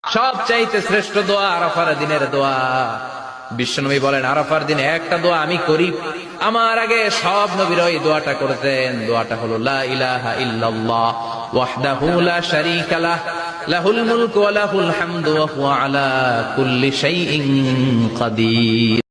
সবচাইতে শ্রেষ্ঠ দোয়া আরাফার দিনের দোয়া। বিশ্বনবী বলেন, আরাফার দিনে একটা দোয়া আমি করি, আমার আগে সব নবীরা এই দোয়াটা করতেন। দোয়াটা হলো লা ইলাহা ইল্লাল্লাহ ওয়াহদাহু লা শারীকা লাহ লাহুল মুলকু ওয়া লাহুল হামদু ওয়া হুয়া আলা কুল্লি শাইইন কাদির।